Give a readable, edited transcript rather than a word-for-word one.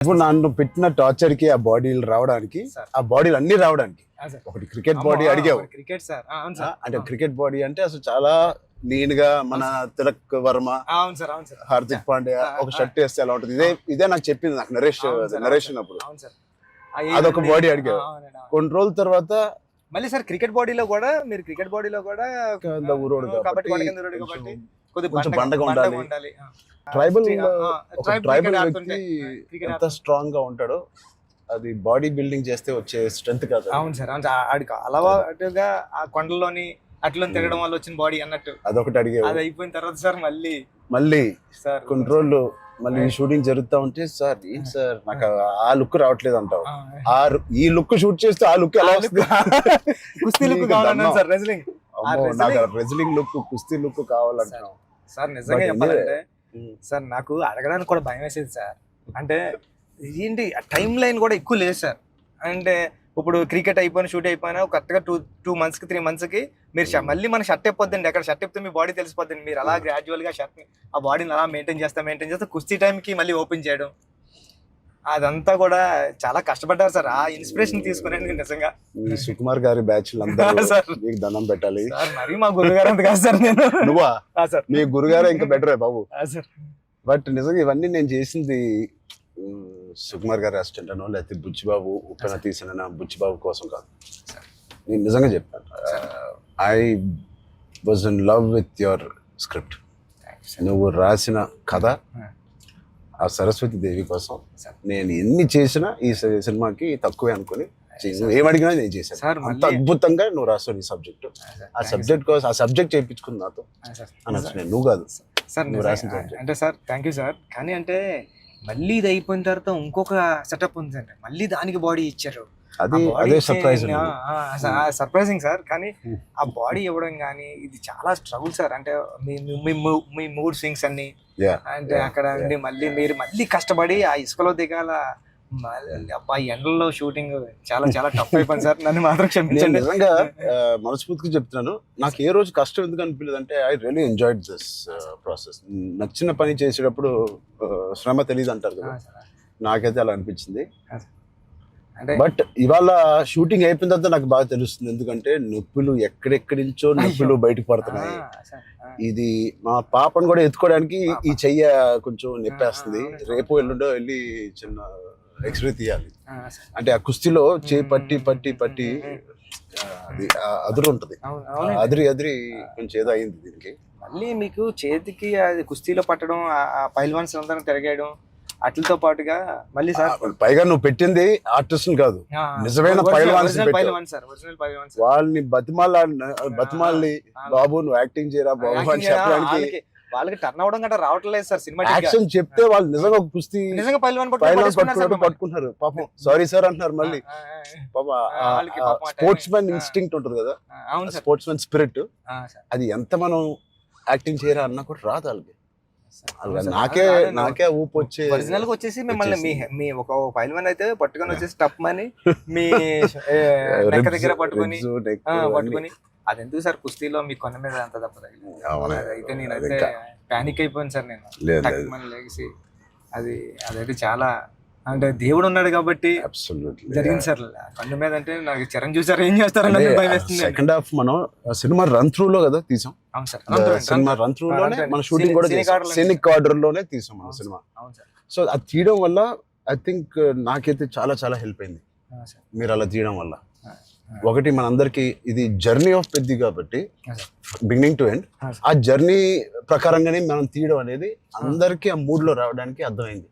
ఇప్పుడు నన్ను పెట్టిన టార్చర్ కి ఆ బాడీలు రావడానికి ఆ బాడీలు అన్ని రావడానికి ఒకటి క్రికెట్ బాడీ అడిగావు. క్రికెట్ సార్ అవును సార్ అంటే క్రికెట్ బాడీ అంటే అసలు చాలా లీన్ గా మన తిలక్ వర్మ, అవును సార్ అవును సార్ హార్దిక్ పాండ్యా ఒక షర్ట్ వేస్తే ఎలా ఉంటుంది, ఇదే నాకు చెప్పింది నాకు నరేషన్ అప్పుడు. అవును సార్ అదొక బాడీ అడిగావు. కొన్ని రోజుల తర్వాత మళ్ళీ సార్ క్రికెట్ బాడీలో కూడా మీరు క్రికెట్ బాడీలో కూడా ఊరోడు కాబట్టి కొంచెం కొద్దిగా బండగా ఉండాలి. ట్రైబల్ వ్యక్తి ఎంత స్ట్రాంగ్ గా ఉంటాడో అది బాడీ బిల్డింగ్ చేస్తే వచ్చే స్ట్రెంత్ కాదు. అవును సార్ అవును ఆడికి అలవాటుగా ఆ కొండలోని అట్లా తిరగడం వల్ల వచ్చిన బాడీ అన్నట్టు అదొకటి అడిగే. అది అయిపోయిన తర్వాత సార్ మళ్ళీ సార్ కొన్ని రోజులు మళ్ళీ షూటింగ్ జరుగుతా ఉంటే సార్ ఏంటి సార్ నాకు ఆ లుక్ రావట్లేదు అంటావు. ఈ లుక్ షూట్ చేస్తే ఆ లుక్ ఎలా వస్తుంది? కుస్తీ లుక్ కావాలన్నా సార్ రెజ్లింగ్ నాకు రెజ్లింగ్ లుక్ కుస్తీ లుక్ కావాలంటున్నావు సార్. నిజంగా చెప్పాలంటే సార్ నాకు అడగడానికి కూడా భయం వేసేది సార్. అంటే ఏంటి టైం లైన్ కూడా ఎక్కువ లేదు సార్. అంటే ఇప్పుడు క్రికెట్ అయిపోయిన షూట్ అయిపోయినా కరెక్ట్గా 2 months 3 months మీరు మళ్ళీ మన షర్ట్ అయిపోద్దండి. అక్కడ షర్ట్ అయిపోతే మీ బాడీ తెలిసిపోద్దండి. మీరు అలా గ్రాడ్యువల్ గా షర్ట్ ఆ బాడీని అలా మెయింటైన్ చేస్తే కుస్తీ టైంకి మళ్ళీ ఓపెన్ చేయడం అదంతా కూడా చాలా కష్టపడ్డారు సార్. ఆ ఇన్స్పిరేషన్ తీసుకునేందుకు నిజంగా సుకుమార్ గారి బ్యాచ్ మీకు దండం పెట్టాలి సార్. మరి మా గురుగారు అంత కాదు సార్. నేను నువ్వా సార్ మీ గురుగారు ఇంకా బెటరే బాబు సార్. బట్ నిజంగా ఇవన్నీ నేను చేసింది సుకుమార్ గారి అసిస్టెంట్ అనో లేకపోతే బుచ్చిబాబు ఉప్పెన తీసిన బుచ్చిబాబు కోసం కాదు. నేను నిజంగా చెప్పాను, I was in love with your script. నువ్వు రాసిన కథ ఆ సరస్వతి దేవి కోసం నేను ఎన్ని చేసినా ఈ సినిమాకి తక్కువే అనుకుని ఏమడిగినా నేను చేశాను. అంత అద్భుతంగా నువ్వు రాస్తావు నీ సబ్జెక్ట్. ఆ సబ్జెక్ట్ కోసం ఆ సబ్జెక్ట్ చేయించుకుంది నాతో అనొచ్చు. నేను నువ్వు కాదు సార్ నువ్వు రాసిన సబ్జెక్ట్. అంటే సార్ థ్యాంక్ యూ సార్. కానీ అంటే మళ్ళీ ఇది అయిపోయిన తర్వాత ఇంకొక సెటప్ ఉంది అంటే మళ్ళీ దానికి బాడీ ఇచ్చారు. అదే సర్ప్రైజింగ్ సార్. కానీ ఆ బాడీ ఇవ్వడం కానీ ఇది చాలా స్ట్రగుల్ సార్. అంటే మీ మూడ్ స్వింగ్స్ అన్ని అంటే అక్కడ మళ్ళీ మీరు మళ్ళీ కష్టపడి ఆ ఇసుకలో దిగాల అబ్బాయి ఎండల్లో షూటింగ్ చాలా చాలా టఫ్ అయిపోయింది సార్. నన్ను మాత్రం క్షమించండి. నిజంగా మనస్ఫూర్తిగా చెప్తున్నాను, నాకు ఏ రోజు కష్టం ఎందుకు అనిపించలేదు అంటే I really enjoyed this process. నచ్చిన పని చేసేటప్పుడు శ్రమ తెలియదు అంటారు కదా, నాకైతే అలా అనిపించింది. బట్ ఇవాళ షూటింగ్ అయిపోయిన తర్వాత నాకు బాగా తెలుస్తుంది, ఎందుకంటే నొప్పులు ఎక్కడెక్కడి నుంచో నొప్పులు బయటకు పడుతున్నాయి. ఇది మా పాపను కూడా ఎత్తుకోవడానికి ఈ చెయ్య కొంచెం నొప్పేస్తుంది. రేపు ఎల్లుండో వెళ్ళి చిన్న ఎక్స్రే తీయాలి. అంటే ఆ కుస్తీలో చేయి పట్టి పట్టి పట్టి అది అదురు ఉంటది, అదిరి కొంచెం ఏదో అయింది దీనికి. మళ్ళీ మీకు చేతికి అది కుస్తీలో పట్టడం, ఆ పైల్వాన్స్ అందరం తిరగేయడం అట్లతో పాటుగా మళ్ళీ సార్ పైగా నువ్వు పెట్టింది ఆర్టిస్ట్ కాదు, నిజమైన పైల్వాన్స్. వాళ్ళని బతిమాలి బాబు నువ్వు యాక్టింగ్ చేయరా బాబు అని చెప్పడానికి వాళ్ళకి టర్న్ అవడం గట్రా రావట్లేదు సార్. సినిమా యాక్షన్ చెప్తే వాళ్ళు నిజంగా కుస్తీ నిజంగా పైల్వాన్ పట్టుకుంటున్నారు. పాపం సారీ సార్ అంటున్నారు. మళ్ళీ స్పోర్ట్స్ మ్యాన్ ఇన్స్టింక్ట్ ఉంటుంది కదా, స్పోర్ట్స్ మ్యాన్ స్పిరిట్, అది ఎంత మనం యాక్టింగ్ చేయరా అన్నా కూడా రాదు వాళ్ళకి. నాకే ఊపు వచ్చి ఒరిజినల్ గా వచ్చేసి మిమ్మల్ని మీ ఒక పైల్వాన్ అయితే పట్టుకొని వచ్చేసి టప్ అని మీ దగ్గర పట్టుకొని అది ఎందుకు సార్ కుస్తీలో మీ కొన్న మీద అంత తప్ప అయితే నేనైతే పానిక్ అయిపోయాను సార్. నేను లేచి అదైతే చాలా అంటే దేవుడు ఉన్నాడు కాబట్టి జరిగింది సార్. కన్ను మీద అంటే నాకు చిరంజీవి సార్ ఏం చేస్తారని భయం వేస్తుంది. సెకండ్ హాఫ్ మనం సినిమా రన్ త్రూ లో కదా తీసాం. సినిమా రన్ త్రూ లోనే మన షూటింగ్ కూడా సీనిక్ ఆర్డర్ లోనే తీసాం మన సినిమా. సో అది తీయడం వల్ల ఐ థింక్ నాకైతే చాలా చాలా హెల్ప్ అయింది మీరు అలా తీయడం వల్ల. ఒకటి మనందరికి ఇది జర్నీ ఆఫ్ పెద్ది కాబట్టి బిగినింగ్ టు ఎండ్ ఆ జర్నీ ప్రకారంగానే మనం తీయడం అనేది అందరికీ ఆ మూడ్ లో రావడానికి అర్థమైంది.